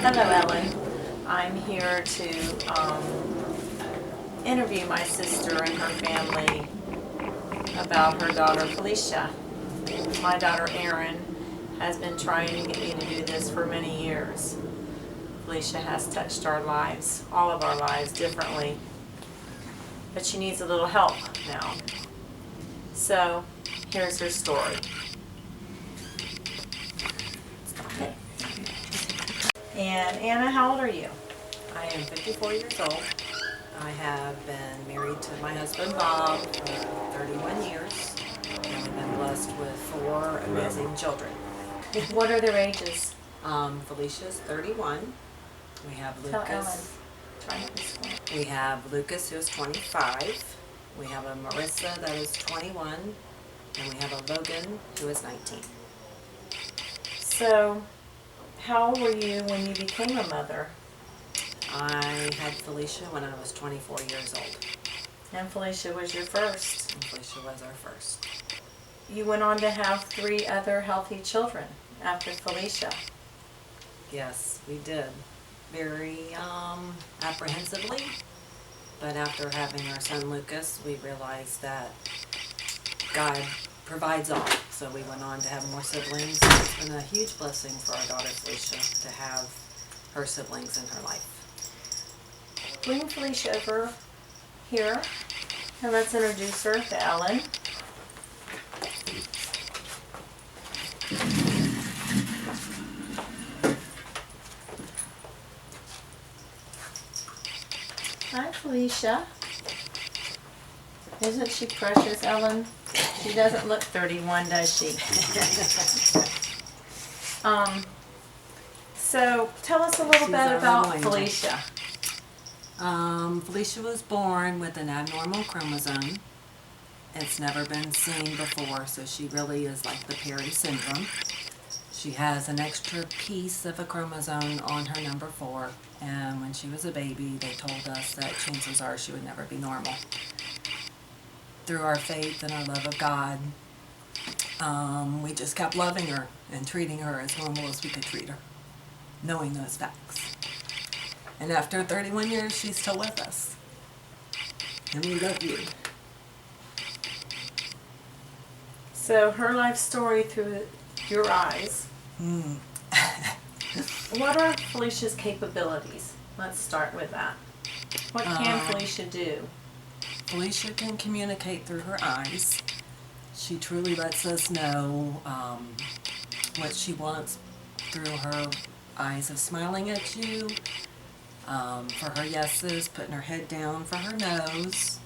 Hello, Ellen. I'm here to interview my sister and her family about her daughter Felicia. My daughter Erin has been trying to get me to do this for many years. Felicia has touched our lives, all of our lives, differently, but she needs a little help now. So here's her story. And Anna, how old are you? I am 54 years old. I have been married to my husband Bob for 31 years, and we've been blessed with 4 amazing children. What are their ages? Felicia's 31. We have Tell Ellen. Lucas. Try not to squint. We have Lucas, who is 25. We have a Marissa that is 21, and we have a Logan who is 19. So, how old were you when you became a mother? I had Felicia when I was 24 years old. And Felicia was your first. And Felicia was our first. You went on to have 3 other healthy children after Felicia. Yes, we did. Very apprehensively, but after having our son Lucas, we realized that God provides all. So we went on to have more siblings. It's been a huge blessing for our daughter Felicia to have her siblings in her life. Bring Felicia over here and let's introduce her to Ellen. Hi, Felicia. Isn't she precious, Ellen? She doesn't look 31, does she? So tell us a little bit about Felicia. Felicia was born with an abnormal chromosome. It's never been seen before, so she really is like the Perry syndrome. She has an extra piece of a chromosome on her number 4, and when she was a baby, they told us that chances are she would never be normal. Through our faith and our love of God, we just kept loving her and treating her as normal as we could treat her, knowing those facts. And after 31 years, she's still with us. And we love you. So her life story through your eyes. What are Felicia's capabilities? Let's start with that. What can Felicia do? Felicia can communicate through her eyes. She truly lets us know what she wants through her eyes of smiling at you, for her yeses, putting her head down for her no's.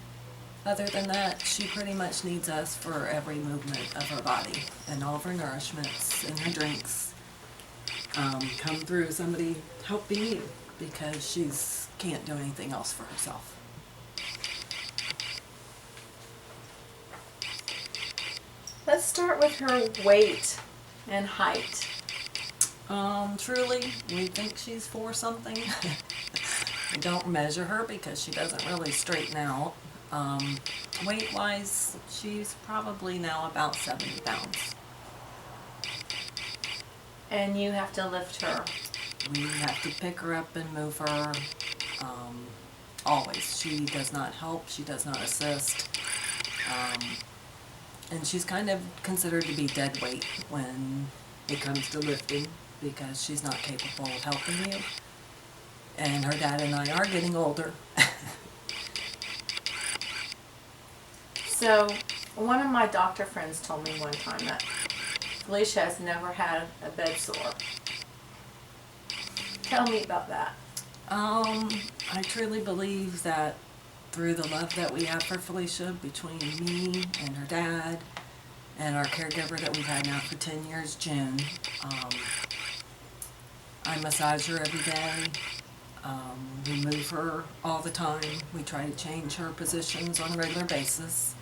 Other than that, she pretty much needs us for every movement of her body, and all of her nourishments and her drinks come through somebody helping you, because she can't do anything else for herself. Let's start with her weight and height. Truly, we think she's 4 something. We don't measure her because she doesn't really straighten out. Weight-wise, she's probably now about 70 pounds. And you have to lift her. We have to pick her up and move her, always. She does not help, she does not assist. And she's kind of considered to be dead weight when it comes to lifting, because she's not capable of helping you. And her dad and I are getting older. So, one of my doctor friends told me one time that Felicia has never had a bed sore. Tell me about that. I truly believe that through the love that we have for Felicia, between me and her dad and our caregiver that we've had now for 10 years, Jen, I massage her every day. We move her all the time. We try to change her positions on a regular basis.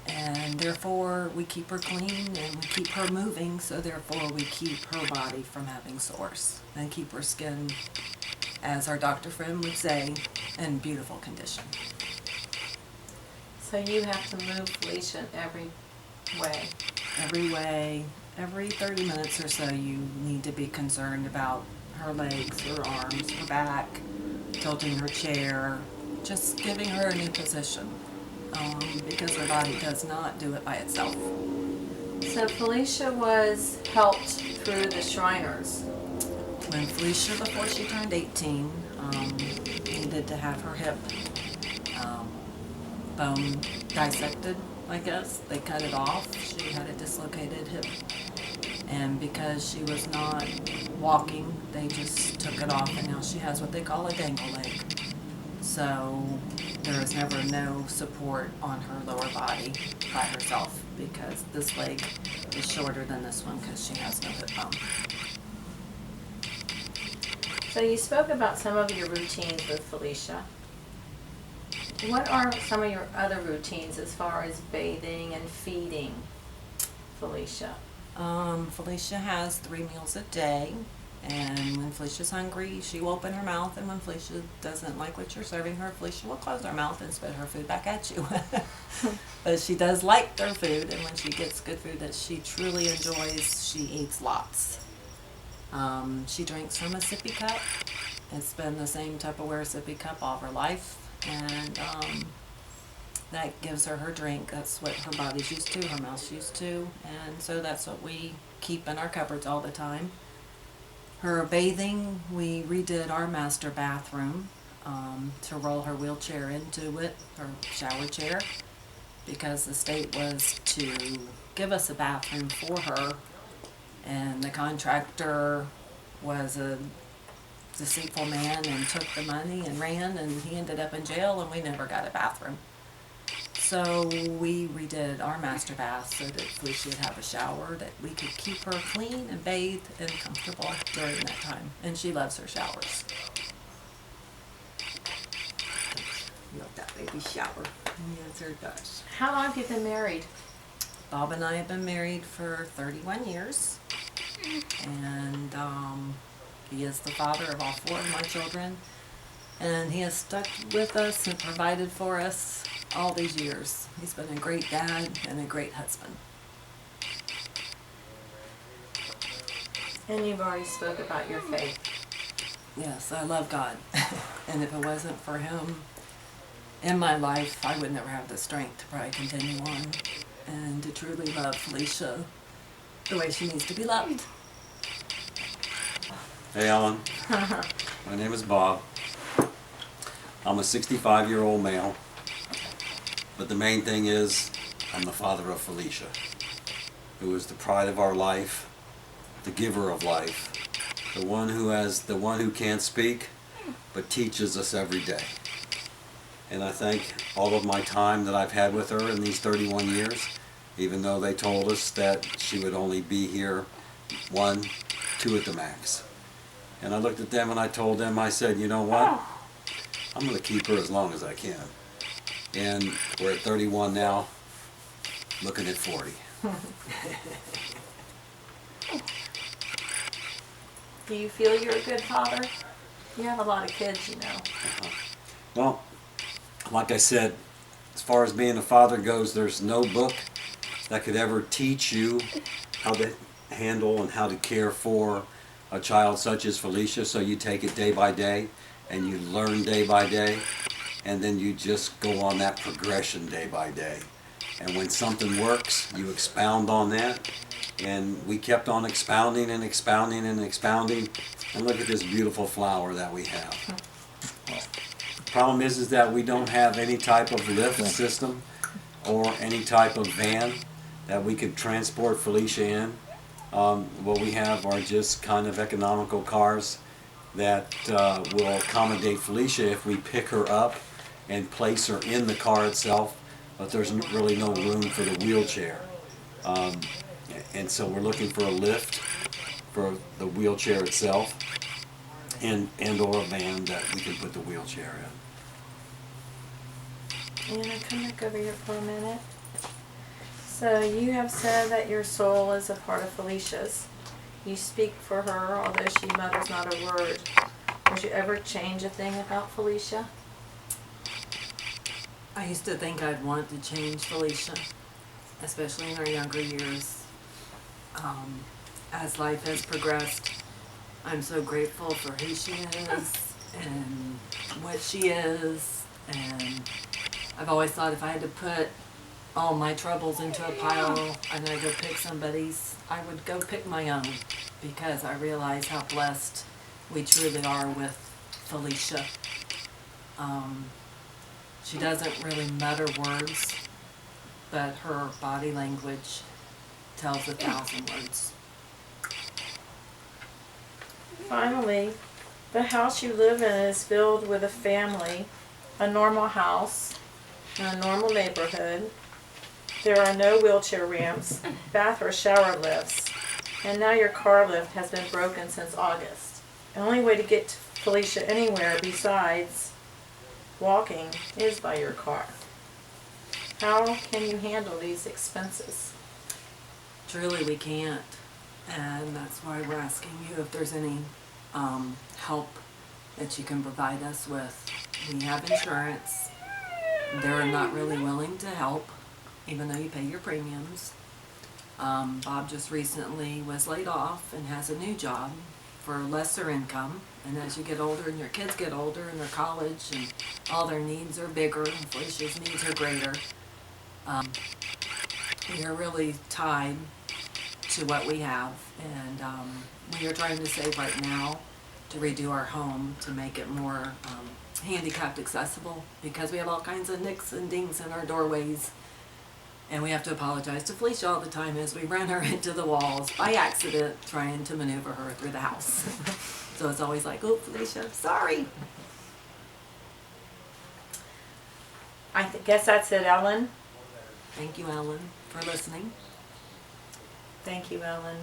And therefore, we keep her clean and we keep her moving, so therefore we keep her body from having sores and keep her skin, as our doctor friend would say, in beautiful condition. So you have to move Felicia in every way. Every way, every 30 minutes or so, you need to be concerned about her legs, her arms, her back, tilting her chair, just giving her a new position, because her body does not do it by itself. So Felicia was helped through the Shriners. When Felicia, before she turned 18, needed to have her hip bone dissected, I guess. They cut it off. She had a dislocated hip. And because she was not walking, they just took it off, and now she has what they call a dangle leg. So there is never no support on her lower body by herself, because this leg is shorter than this one because she has no hip bone. So you spoke about some of your routines with Felicia. What are some of your other routines as far as bathing and feeding Felicia? Felicia has 3 meals a day, and when Felicia's hungry, she will open her mouth, and when Felicia doesn't like what you're serving her, Felicia will close her mouth and spit her food back at you. But she does like her food, and when she gets good food that she truly enjoys, she eats lots. She drinks from a sippy cup. It's been the same Tupperware sippy cup all her life, and that gives her her drink. That's what her body's used to, her mouth's used to, and so that's what we keep in our cupboards all the time. Her bathing, we redid our master bathroom to roll her wheelchair into it, her shower chair, because the state was to give us a bathroom for her, and the contractor was a deceitful man and took the money and ran, and he ended up in jail, and we never got a bathroom. So we redid our master bath so that Felicia would have a shower, that we could keep her clean and bathed and comfortable during that time. And she loves her showers. Love that baby shower. Yes, her does. How long have you been married? Bob and I have been married for 31 years. And he is the father of all 4 of my children. And he has stuck with us and provided for us all these years. He's been a great dad and a great husband. And you've already spoke about your faith. Yes, I love God. And if it wasn't for him in my life, I would never have the strength to probably continue on and to truly love Felicia the way she needs to be loved. Hey Ellen, my name is Bob. I'm a 65-year-old male, but the main thing is I'm the father of Felicia, who is the pride of our life, the giver of life, the one who can't speak, but teaches us every day. And I thank all of my time that I've had with her in these 31 years, even though they told us that she would only be here 1, 2 at the max. And I looked at them and I told them, I said, you know what? I'm going to keep her as long as I can. And we're at 31 now, looking at 40. Do you feel you're a good father? You have a lot of kids, you know. Well, like I said, as far as being a father goes, there's no book that could ever teach you how to handle and how to care for a child such as Felicia. So you take it day by day, and you learn day by day, and then you just go on that progression day by day. And when something works, you expound on that. And we kept on expounding and expounding and expounding. And look at this beautiful flower that we have. The problem is that we don't have any type of lift system or any type of van that we could transport Felicia in. What we have are just kind of economical cars that will accommodate Felicia if we pick her up and place her in the car itself, but there's really no room for the wheelchair. And so we're looking for a lift for the wheelchair itself and or a van that we can put the wheelchair in. Anna, come back over here for a minute. So you have said that your soul is a part of Felicia's. You speak for her, although she mutters not a word. Would you ever change a thing about Felicia? I used to think I'd want to change Felicia, especially in her younger years. As life has progressed, I'm so grateful for who she is and what she is. And I've always thought if I had to put all my troubles into a pile and I go pick somebody's, I would go pick my own, because I realize how blessed we truly are with Felicia. She doesn't really mutter words, but her body language tells 1,000 words. Finally, the house you live in is filled with a family, a normal house, in a normal neighborhood. There are no wheelchair ramps, bath or shower lifts, and now your car lift has been broken since August. The only way to get to Felicia anywhere besides walking is by your car. How can you handle these expenses? Truly, we can't, and that's why we're asking you if there's any help that you can provide us with. We have insurance. They're not really willing to help, even though you pay your premiums. Bob just recently was laid off and has a new job for lesser income. And as you get older and your kids get older and they're college and all their needs are bigger and Felicia's needs are greater, you're really tied to what we have. And we are trying to save right now to redo our home to make it more handicapped accessible, because we have all kinds of nicks and dings in our doorways. And we have to apologize to Felicia all the time as we run her into the walls by accident, trying to maneuver her through the house. So it's always like, oh, Felicia, sorry. Guess that's it, Ellen. Thank you, Ellen, for listening. Thank you, Ellen.